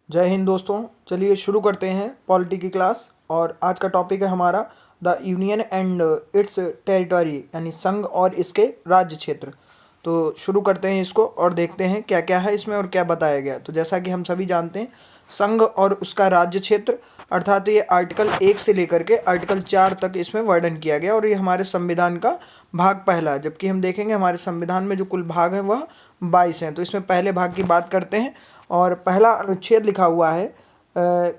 जय हिंद दोस्तों। चलिए शुरू करते हैं पॉलिटी की क्लास। और आज का टॉपिक है हमारा the union and it's territory, यानी संघ और इसके राज्य क्षेत्र। तो शुरू करते हैं इसको और देखते हैं क्या क्या है इसमें और क्या बताया गया। तो जैसा कि हम सभी जानते हैं, संघ और उसका राज्य क्षेत्र अर्थात ये आर्टिकल 1 से लेकर के आर्टिकल 4 तक इसमें वर्णन किया गया और ये हमारे संविधान का भाग पहला है। जबकि हम देखेंगे हमारे संविधान में जो कुल भाग हैं वह 22 हैं। तो इसमें पहले भाग की बात करते हैं और पहला अनुच्छेद लिखा हुआ है।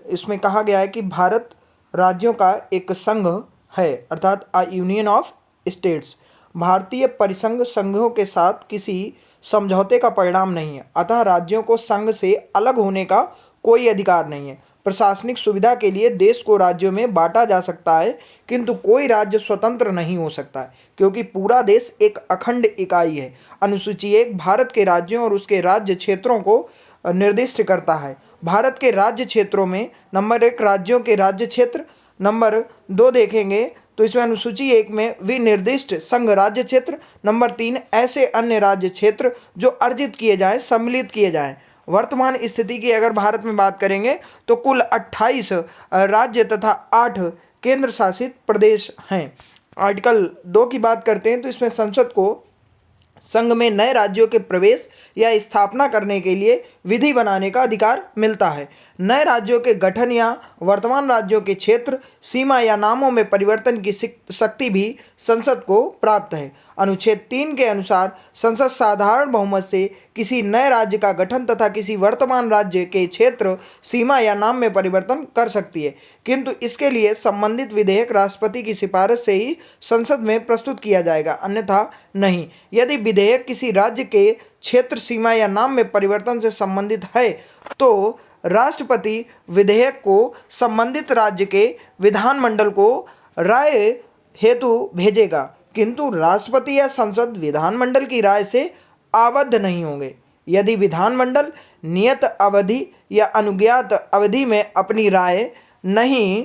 इसमें कहा गया है कि भारत राज्यों का एक संघ है, अर्थात अ यूनियन ऑफ स्टेट्स। भारतीय परिसंघ संघों के साथ किसी समझौते का परिणाम नहीं है, अतः राज्यों को संघ से अलग होने का कोई अधिकार नहीं है। प्रशासनिक सुविधा के लिए देश को राज्यों में बांटा जा सकता है, किंतु कोई राज्य स्वतंत्र नहीं हो सकता है, क्योंकि पूरा देश एक अखंड इकाई है। अनुसूची 1 भारत के राज्यों और उसके राज्य क्षेत्रों को निर्दिष्ट करता है। भारत के राज्य क्षेत्रों में नंबर 1 राज्यों के राज्य क्षेत्र, नंबर 2 देखेंगे तो इसमें अनुसूची 1 में विनिर्दिष्ट संघ राज्य क्षेत्र, नंबर 3 ऐसे अन्य राज्य क्षेत्र जो अर्जित किए जाएं, सम्मिलित किए जाएं। वर्तमान स्थिति की अगर भारत में बात करेंगे तो कुल 28 राज्य तथा 8 केंद्र शासित प्रदेश हैं। आर्टिकल 2 की बात करते हैं तो इसमें संसद को संघ में नए राज्यों के प्रवेश या स्थापना करने के लिए विधि बनाने का अधिकार मिलता है। नए राज्यों के गठन या वर्तमान राज्यों के क्षेत्र, सीमा या नामों में परिवर्तन की शक्ति भी संसद को प्राप्त है। अनुच्छेद 3 के अनुसार संसद साधारण बहुमत से किसी नए राज्य का गठन तथा किसी वर्तमान राज्य के क्षेत्र, सीमा या नाम में परिवर्तन कर सकती है, किंतु इसके लिए संबंधित विधेयक राष्ट्रपति की सिफारिश से ही संसद में प्रस्तुत किया जाएगा, अन्यथा नहीं। यदि विधेयक किसी राज्य के क्षेत्र, सीमा या नाम में परिवर्तन से संबंधित है तो राष्ट्रपति विधेयक को संबंधित राज्य के विधानमंडल को राय हेतु भेजेगा, किंतु राष्ट्रपति या संसद विधानमंडल की राय से आबद्ध नहीं होंगे। यदि विधानमंडल नियत अवधि या अनुज्ञात अवधि में अपनी राय नहीं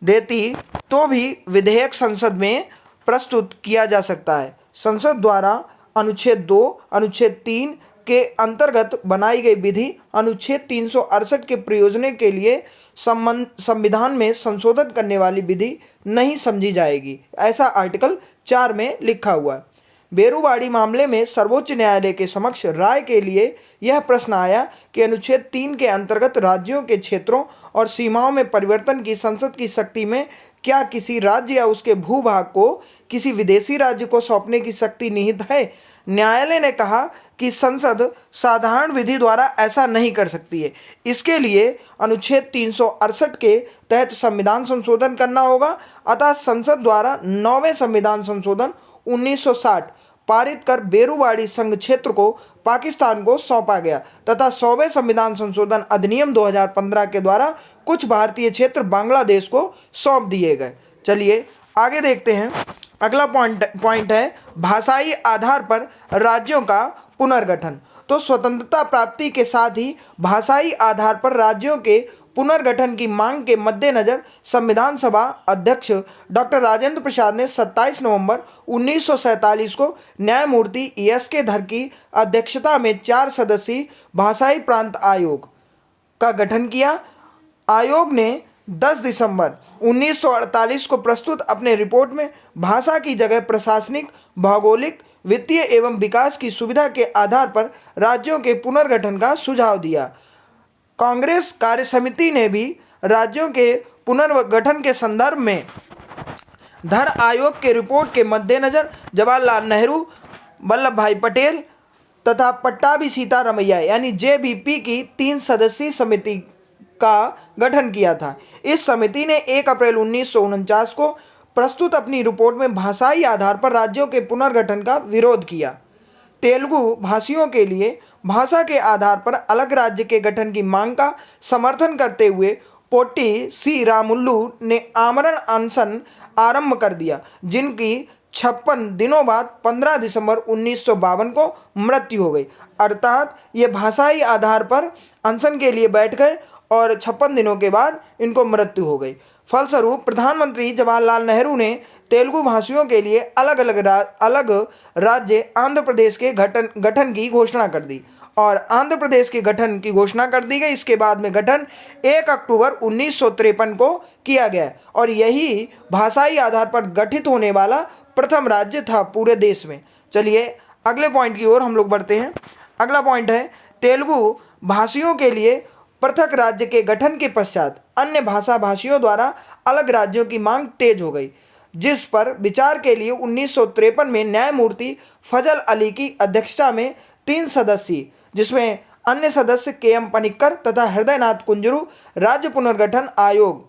देती तो भी विधेयक संसद में प्रस्तुत किया जा सकता है। संसद द्वारा अनुच्छेद 2, अनुच्छेद 3 के अंतर्गत बनाई गई विधि अनुच्छेद 368 के प्रयोजन के लिए संविधान में संशोधन करने वाली विधि नहीं समझी जाएगी, ऐसा आर्टिकल 4 में लिखा हुआ है। बेरूवाड़ी मामले में सर्वोच्च न्यायालय के समक्ष राय के लिए यह प्रश्न आया कि अनुच्छेद 3 के अंतर्गत राज्यों के क्षेत्रों और सीमाओं में परिवर्तन की संसद की शक्ति में क्या किसी राज्य या उसके भूभाग को किसी विदेशी राज्य को सौंपने की शक्ति निहित है। न्यायालय ने कहा कि संसद साधारण विधि द्वारा ऐसा नहीं कर सकती है। इसके लिए अनुच्छेद 368 के तहत संविधान संशोधन करना होगा। अतः संसद द्वारा 9वें संविधान संशोधन 1960 पारित कर बेरूवाड़ी संघ क्षेत्र को पाकिस्तान को सौंपा गया तथा 100वें संविधान संशोधन अधिनियम 2015 के द्वारा कुछ भारतीय क्षेत्र बांग्लादेश को सौंप दिए गए। चलिए आगे देखते हैं। अगला पॉइंट है भाषाई आधार पर राज्यों का पुनर्गठन। तो स्वतंत्रता प्राप्ति के साथ ही भाषाई आधार पर राज्यों के पुनर्गठन की मांग के मद्देनजर संविधान सभा अध्यक्ष डॉक्टर राजेंद्र प्रसाद ने 27 नवंबर 1947 को न्यायमूर्ति एस.के. धर की अध्यक्षता में 4 सदस्यीय भाषाई प्रांत आयोग का गठन किया। आयोग ने 10 दिसंबर 1948 को प्रस्तुत अपने रिपोर्ट में भाषा की जगह प्रशासनिक, भौगोलिक, वित्तीय एवं विकास की सुविधा के आधार पर राज्यों के पुनर्गठन का सुझाव दिया। कांग्रेस कार्य समिति ने भी राज्यों के पुनर्गठन के संदर्भ में धर आयोग के रिपोर्ट के मद्देनजर जवाहरलाल नेहरू, वल्लभ भाई पटेल तथा पट्टाभी सीतारमैया यानी जेबीपी की 3 सदस्यीय समिति का गठन किया था। इस समिति ने 1 अप्रैल 1949 को प्रस्तुत अपनी रिपोर्ट में भाषाई आधार पर राज्यों के पुनर्गठन का विरोध किया। तेलुगु भाषियों के लिए भाषा के आधार पर अलग राज्य के गठन की मांग का समर्थन करते हुए पोट्टी सी रामुलु ने आमरण अनशन आरंभ कर दिया, जिनकी 56 दिनों बाद 15 दिसंबर 1952 को मृत्यु हो गई। अर्थात ये भाषाई आधार पर अनशन के लिए बैठ गए और 56 दिनों के बाद इनको मृत्यु हो गई। फलस्वरूप प्रधानमंत्री जवाहरलाल नेहरू ने तेलुगु भाषियों के लिए अलग राज्य आंध्र प्रदेश के गठन की घोषणा कर दी और आंध्र प्रदेश के गठन की घोषणा कर दी गई। इसके बाद में गठन 1 अक्टूबर 1953 को किया गया और यही भाषाई आधार पर गठित होने वाला प्रथम राज्य था पूरे देश में। चलिए अगले पॉइंट की ओर हम लोग बढ़ते हैं। अगला पॉइंट है तेलुगु भाषियों के लिए पृथक राज्य के गठन के पश्चात अन्य भाषा भाषियों द्वारा अलग राज्यों की मांग तेज हो गई, जिस पर विचार के लिए 1953 में न्यायमूर्ति फजल अली की अध्यक्षता में 3 सदस्यीय, जिसमें अन्य सदस्य के.एम. पनिक्कर तथा हृदयनाथ कुंजरू राज्य पुनर्गठन आयोग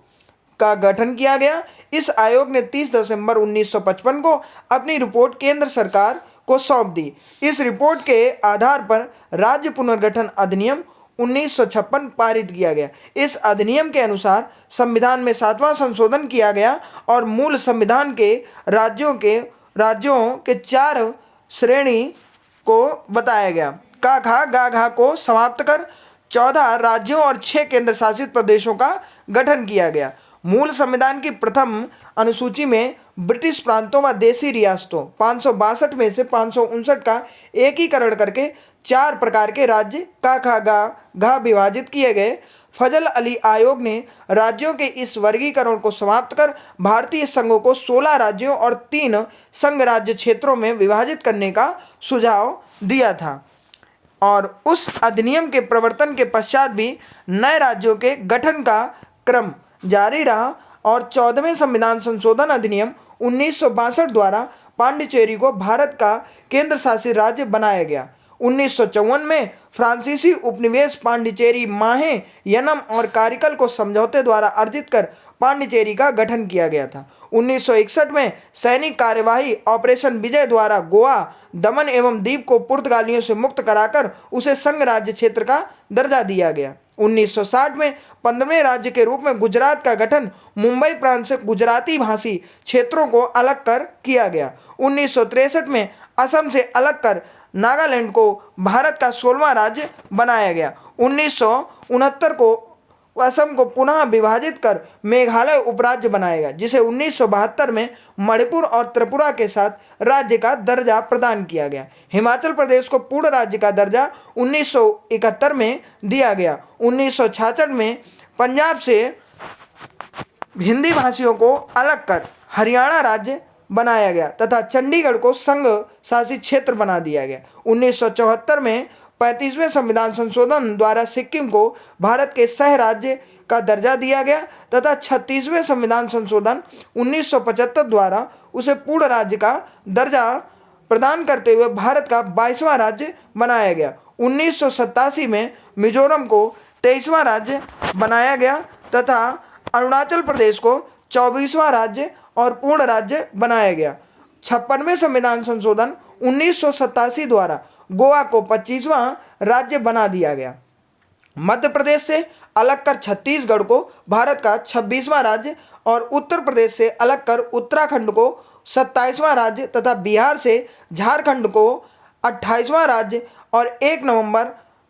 का गठन किया गया। इस आयोग ने 30 दिसंबर 1955 को अपनी रिपोर्ट केंद्र सरकार को सौंप दी। इस रिपोर्ट के आधार पर राज्य पुनर्गठन अधिनियम 1956 पारित किया गया। इस अधिनियम के अनुसार संविधान में 7वां संशोधन किया गया और मूल संविधान के राज्यों के 4 श्रेणी को बताया गया। का खा गा घा को समाप्त कर 14 राज्यों और 6 केंद्र शासित प्रदेशों का गठन किया गया। मूल संविधान की प्रथम अनुसूची में ब्रिटिश प्रांतों व देसी रियासतों 562 में से 559 का एकीकरण करके 4 प्रकार के राज्य का खा गा घा विभाजित किए गए। फजल अली आयोग ने राज्यों के इस वर्गीकरण को समाप्त कर भारतीय संघ को 16 राज्यों और 3 संघ राज्य क्षेत्रों में विभाजित करने का सुझाव दिया था और उस अधिनियम के प्रवर्तन के पश्चात भी नए राज्यों के गठन का क्रम जारी रहा और 14वें संविधान संशोधन अधिनियम 1962 द्वारा पांडिचेरी को भारत का केंद्र शासित राज्य बनाया गया। 1954 में फ्रांसीसी उपनिवेश पांडिचेरी माहे यनम और कारिकल को समझौते द्वारा अर्जित कर पांडिचेरी का गठन किया गया था। 1961 में सैनिक कार्यवाही ऑपरेशन विजय द्वारा गोवा, दमन एवं दीव को पुर्तगालियों से मुक्त कराकर उसे संघ राज्य क्षेत्र का दर्जा दिया गया। 1960 में 15वें राज्य के रूप में गुजरात का गठन मुंबई प्रांत से गुजराती भाषी क्षेत्रों को अलग कर किया गया। 1963 में असम से अलग कर नागालैंड को भारत का 16वां राज्य बनाया गया। 1969 को असम को पुनः विभाजित कर मेघालय उपराज्य बनाया गया, जिसे 1972 में मणिपुर और त्रिपुरा के साथ राज्य का दर्जा प्रदान किया गया। हिमाचल प्रदेश को पूर्ण राज्य का दर्जा 1971 में दिया गया। 1966 में पंजाब से हिंदी भाषियों को अलग कर हरियाणा राज्य बनाया गया तथा चंडीगढ़ को संघ शासित क्षेत्र बना दिया गया। 1974 में 35वें संविधान संशोधन द्वारा सिक्किम को भारत के सह राज्य का दर्जा दिया गया तथा 36वें संविधान संशोधन 1975 द्वारा उसे पूर्ण राज्य का दर्जा प्रदान करते हुए भारत का 22वां राज्य बनाया गया। 1987 में मिजोरम को 23वां राज्य बनाया गया तथा अरुणाचल प्रदेश को 24वां राज्य और पूर्ण राज्य बनाया गया। 56वें संविधान संशोधन 1987 द्वारा गोवा को 25वां राज्य बना दिया गया। मध्य प्रदेश से अलग कर छत्तीसगढ़ को भारत का 26वां राज्य और उत्तर प्रदेश से अलग कर उत्तराखंड को 27वां राज्य तथा बिहार से झारखंड को 28वां राज्य और 1 नवंबर,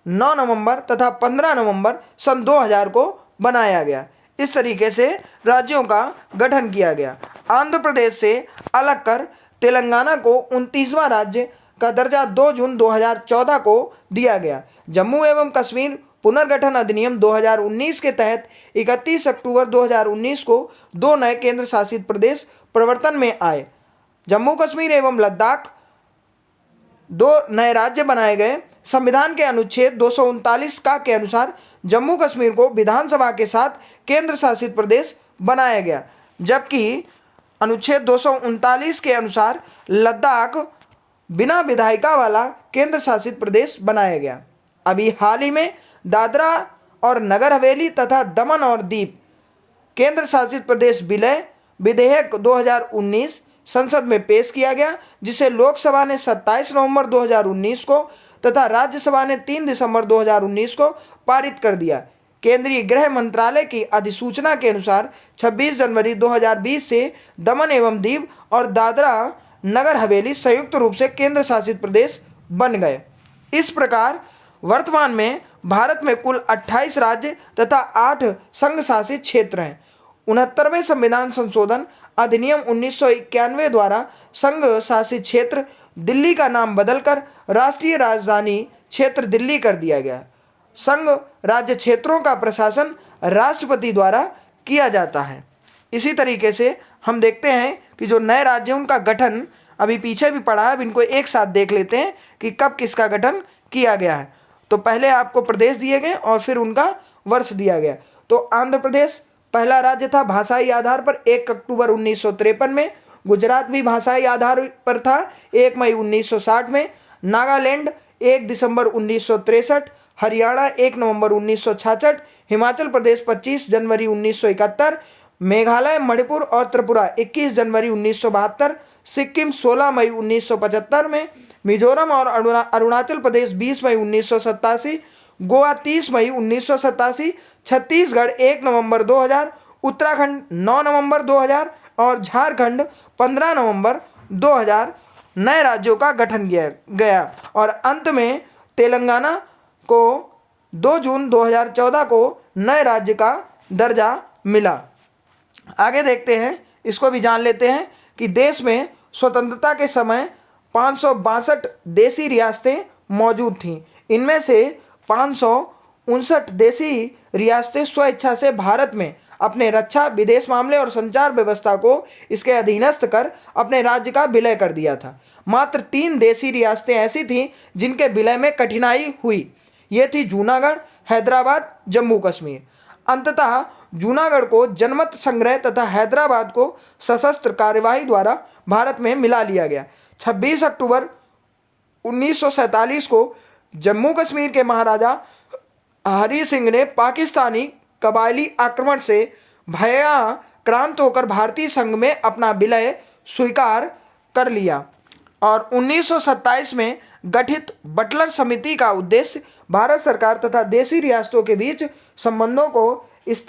9 नवंबर तथा 15 नवंबर सन 2000 को बनाया गया। इस तरीके से राज्यों का गठन किया गया। आंध्र प्रदेश से अलग कर तेलंगाना को 29वां राज्य का दर्जा 2 जून 2014 को दिया गया। जम्मू एवं कश्मीर पुनर्गठन अधिनियम 2019 के तहत 31 अक्टूबर 2019 को 2 नए केंद्र शासित प्रदेश प्रवर्तन में आए। जम्मू कश्मीर एवं लद्दाख 2 नए राज्य बनाए गए। संविधान के अनुच्छेद 239 का के अनुसार जम्मू कश्मीर को विधानसभा के साथ केंद्र शासित प्रदेश बनाया गया, जबकि अनुच्छेद 239 के अनुसार लद्दाख बिना विधायिका वाला केंद्र शासित प्रदेश बनाया गया। अभी हाल ही में दादरा और नगर हवेली तथा दमन और दीव केंद्र शासित प्रदेश विलय विधेयक 2019 संसद में पेश किया गया, जिसे लोकसभा ने 27 नवंबर 2019 को तथा राज्यसभा ने 3 दिसंबर 2019 को पारित कर दिया। केंद्रीय गृह मंत्रालय की अधिसूचना के अनुसार 26 जनवरी 2020 से दमन एवं दीव और दादरा नगर हवेली संयुक्त रूप से केंद्र शासित प्रदेश बन गए। इस प्रकार वर्तमान में भारत में कुल 28 राज्य तथा 8 संघ शासित क्षेत्र हैं। 69वें संविधान संशोधन अधिनियम 1991 द्वारा संघ शासित क्षेत्र दिल्ली का नाम बदलकर राष्ट्रीय राजधानी क्षेत्र दिल्ली कर दिया गया। संघ राज्य क्षेत्रों का प्रशासन राष्ट्रपति द्वारा किया जाता है। इसी तरीके से हम देखते हैं कि जो नए राज्यों का गठन अभी पीछे भी पड़ा है, अब इनको एक साथ देख लेते हैं कि कब किसका गठन किया गया है। तो पहले आपको प्रदेश दिए गए और फिर उनका वर्ष दिया गया। तो आंध्र प्रदेश पहला राज्य था भाषाई आधार पर 1 अक्टूबर 1953 में। गुजरात भी भाषाई आधार पर था 1 मई 1960 में। नागालैंड 1 दिसंबर 1963। हरियाणा 1 नवंबर 1966। हिमाचल प्रदेश 25 जनवरी 1971। मेघालय, मणिपुर और त्रिपुरा 21 जनवरी 1972। सिक्किम 16 मई 1975 में। मिजोरम और अरुणाचल प्रदेश 20 मई 1987। गोवा 30 मई 1987। छत्तीसगढ़ 1 नवंबर 2000। उत्तराखंड 9 नवंबर 2000 और झारखंड 15 नवंबर 2000 नए राज्यों का गठन किया गया। और अंत में तेलंगाना को 2 जून 2014 को नए राज्य का दर्जा मिला। आगे देखते हैं, इसको भी जान लेते हैं कि देश में स्वतंत्रता के समय 562 देसी रियासतें मौजूद थीं। इनमें से 559 देसी रियासतें स्वेच्छा से भारत में अपने रक्षा, विदेश मामले और संचार व्यवस्था को इसके अधीनस्थ कर अपने राज्य का विलय कर दिया था। मात्र 3 देसी रियासतें ऐसी थीं जिनके विलय में कठिनाई हुई। ये थी जूनागढ़, हैदराबाद, जम्मू कश्मीर। अंततः जूनागढ़ को जनमत संग्रह तथा हैदराबाद को सशस्त्र कार्यवाही द्वारा भारत में मिला लिया गया। 26 अक्टूबर 1947 को जम्मू कश्मीर के महाराजा हरि सिंह ने पाकिस्तानी कबायली आक्रमण से भयाक्रांत होकर भारतीय संघ में अपना विलय स्वीकार कर लिया। और 1927 में गठित बटलर समिति का उद्देश्य भारत सरकार तथा देसी रियासतों के बीच संबंधों को इस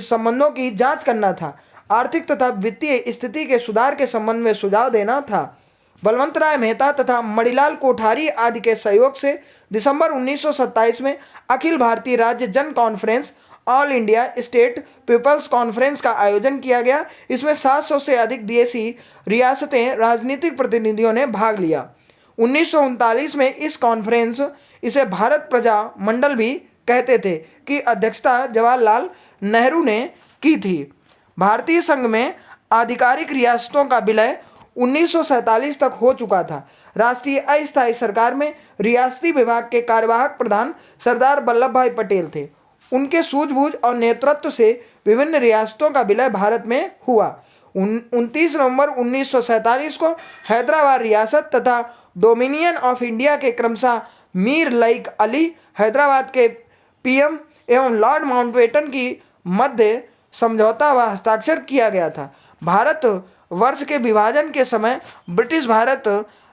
संबंधों की जांच करना था। आर्थिक तथा वित्तीय स्थिति के सुधार के संबंध में सुझाव देना था। बलवंत राय मेहता तथा मणिलाल कोठारी आदि के सहयोग से दिसंबर 1927 में अखिल भारतीय राज्य जन Conference All India State People's Conference का आयोजन किया गया। इसमें 700 से अधिक देसी रियासतें राजनीतिक प्रतिनिधियों ने भाग लिया। 1939 में इस कॉन्फ्रेंस, इसे भारत प्रजा मंडल भी कहते थे, की अध्यक्षता जवाहरलाल नेहरू ने की थी। भारतीय संघ में आधिकारिक रियासतों का विलय 1947 तक हो चुका था। राष्ट्रीय अस्थायी सरकार में रियासती विभाग के कार्यवाहक प्रधान सरदार वल्लभ भाई पटेल थे। उनके सूझबूझ और नेतृत्व से विभिन्न रियासतों का विलय भारत में हुआ। 29 नवंबर 1947 को हैदराबाद रियासत तथा डोमिनियन ऑफ इंडिया के क्रमशः मीर लइक अली हैदराबाद के पीएम एवं लॉर्ड माउंटबेटन की मध्य समझौता व हस्ताक्षर किया गया था। भारत वर्ष के विभाजन के समय ब्रिटिश भारत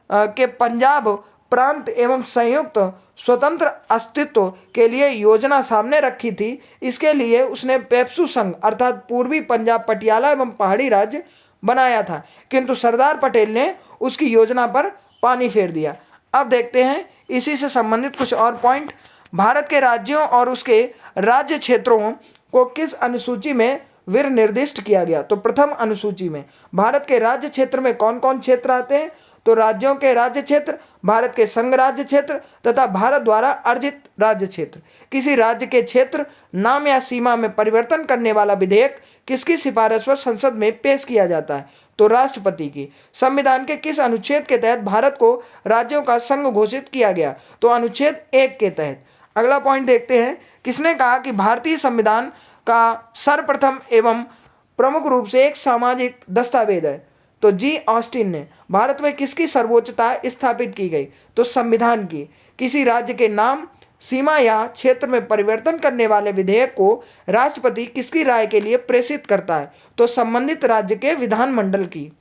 के पंजाब प्रांत एवं संयुक्त स्वतंत्र अस्तित्व के लिए योजना सामने रखी थी। इसके लिए उसने पेप्सू संघ अर्थात पूर्वी पंजाब, पटियाला एवं पहाड़ी राज्य बनाया था, किंतु सरदार पटेल ने उसकी योजना पर पानी फेर दिया। अब देखते हैं इसी से संबंधित कुछ और पॉइंट। भारत के राज्यों और उसके राज्य क्षेत्रों को किस अनुसूची में वीर निर्दिष्ट किया गया? तो प्रथम अनुसूची में भारत के राज्य क्षेत्र में कौन कौन क्षेत्र आते हैं? तो राज्यों के राज्य क्षेत्र, भारत के संघ राज्य क्षेत्र तथा भारत द्वारा अर्जित राज्य क्षेत्र। किसी राज्य के क्षेत्र, नाम या सीमा में परिवर्तन करने वाला विधेयक किसकी सिफारिश पर संसद में पेश किया जाता है? तो राष्ट्रपति की। संविधान के किस अनुच्छेद के तहत भारत को राज्यों का संघ घोषित किया गया? तो अनुच्छेद 1 के तहत। अगला पॉइंट देखते हैं, किसने कहा कि भारतीय संविधान का सर्वप्रथम एवं प्रमुख रूप से एक सामाजिक दस्तावेज है? तो जी ऑस्टिन ने। भारत में किसकी सर्वोच्चता स्थापित की गई? तो संविधान की। किसी राज्य के नाम, सीमा या क्षेत्र में परिवर्तन करने वाले विधेयक को राष्ट्रपति किसकी राय के लिए प्रेषित करता है? तो संबंधित राज्य के विधानमंडल की।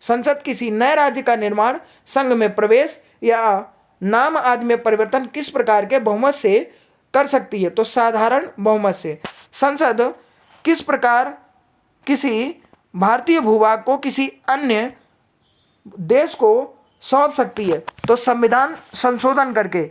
संसद किसी नए राज्य का निर्माण, संघ में प्रवेश या नाम आदि में परिवर्तन किस प्रकार के बहुमत से कर सकती है? तो साधारण बहुमत से। संसद किस प्रकार किसी भारतीय भूभाग को किसी अन्य देश को सौंप सकती है? तो संविधान संशोधन करके।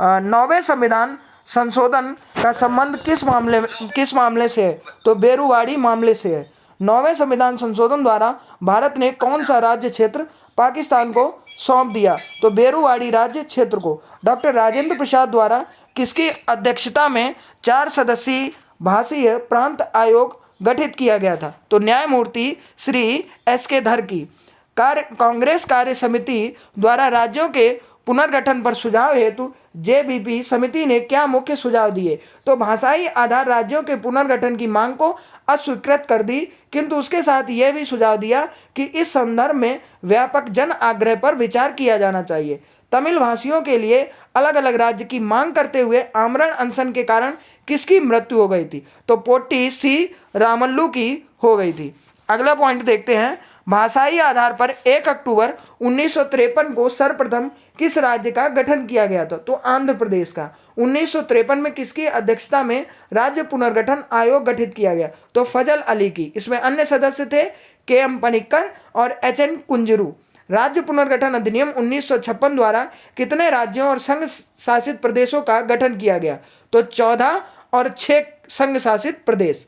9वें संविधान संशोधन का संबंध किस मामले से है? तो बेरुवाड़ी मामले से है। 9वें संविधान संशोधन द्वारा भारत ने कौन सा राज्य क्षेत्र पाकिस्तान को सौंप दिया। तो बेरुवाड़ी राज्य क्षेत्र को डॉक्टर राजेंद्र प्रसाद द्वारा किसकी अध्यक्षता में 4 सदस्यीय भाषीय प्रांत आयोग गठित किया गया था? तो न्यायमूर्ति श्री एस.के. धर की कांग्रेस कार्य समिति द्वारा राज्यों के पुनर्गठन पर सुझाव हेतु जेबीपी समिति ने क्या मुख्य सुझाव दिए? तो भाषाई आधार राज्यों के पुनर्गठन की मांग को अस्वीकृत कर दी, किंतु उसके साथ यह भी सुझाव दिया कि इस संदर्भ में व्यापक जन आग्रह पर विचार किया जाना चाहिए। तमिल भाषियों के लिए अलग अलग राज्य की मांग करते हुए आमरण अनशन के कारण किसकी मृत्यु हो गई थी? तो पोट्टी सी रामल्लू की हो गई थी। अगला पॉइंट देखते हैं, भाषाई आधार पर 1 अक्टूबर 1953 को सर्वप्रथम किस राज्य का गठन किया गया था? तो आंध्र प्रदेश का। 1953 में किसकी अध्यक्षता में राज्य पुनर्गठन आयोग गठित किया गया? तो फजल अली की। इसमें अन्य सदस्य थे के.एम. पनिक्कर और एच.एन. कुंजरू। राज्य पुनर्गठन अधिनियम 1956 द्वारा कितने राज्यों और संघ शासित प्रदेशों का गठन किया गया? तो 14 और 6 संघ शासित प्रदेश।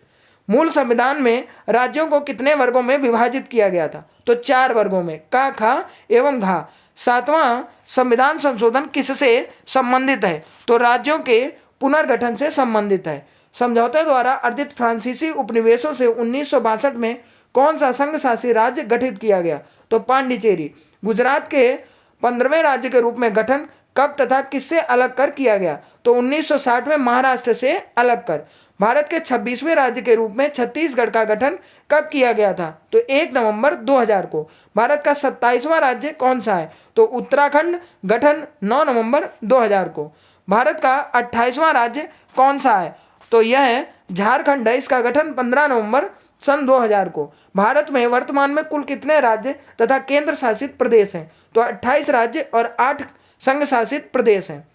मूल संविधान में राज्यों को कितने वर्गों में विभाजित किया गया था? तो 4 वर्गों में, का, खा एवं घा। 7वां संविधान संशोधन किससे संबंधित है? तो राज्यों के पुनर्गठन से संबंधित है। समझौते द्वारा अर्जित फ्रांसीसी उपनिवेशों से 1962 में कौन सा संघ शासित राज्य गठित किया गया? तो पांडिचेरी। गुजरात के 15वें राज्य के रूप में गठन कब तथा किससे अलग कर किया गया? तो 1960 में महाराष्ट्र से अलग कर। भारत के 26वें राज्य के रूप में छत्तीसगढ़ का गठन कब किया गया था? तो 1 नवंबर 2000 को। भारत का 27वां राज्य कौन सा है? तो उत्तराखंड, गठन 9 नवंबर 2000 को। भारत का 28वां राज्य कौन सा है? तो यह है झारखंड है, इसका गठन 15 नवंबर सन 2000 को। भारत में वर्तमान में कुल कितने राज्य तथा केंद्र शासित प्रदेश हैं? तो 28 राज्य और 8 संघ शासित प्रदेश हैं।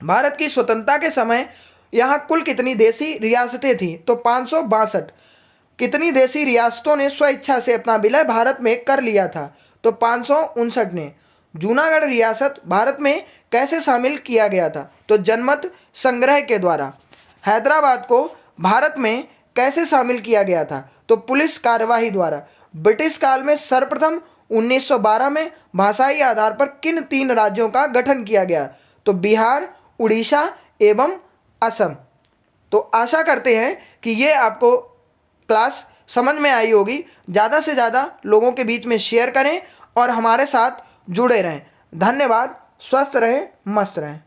भारत की स्वतंत्रता के समय यहाँ कुल कितनी देशी रियासतें थीं? तो 562। कितनी देशी रियासतों ने स्वेच्छा से अपना विलय भारत में कर लिया था? तो 559 ने। जूनागढ़ रियासत भारत में कैसे शामिल किया गया था? तो जनमत संग्रह के द्वारा। हैदराबाद को भारत में कैसे शामिल किया गया था? तो पुलिस कार्यवाही द्वारा। ब्रिटिश काल में सर्वप्रथम 1912 में भाषाई आधार पर किन 3 राज्यों का गठन किया गया? तो बिहार, उड़ीसा एवं असम। तो आशा करते हैं कि ये आपको क्लास समझ में आई होगी। ज़्यादा से ज़्यादा लोगों के बीच में शेयर करें और हमारे साथ जुड़े रहें। धन्यवाद। स्वस्थ रहें, मस्त रहें।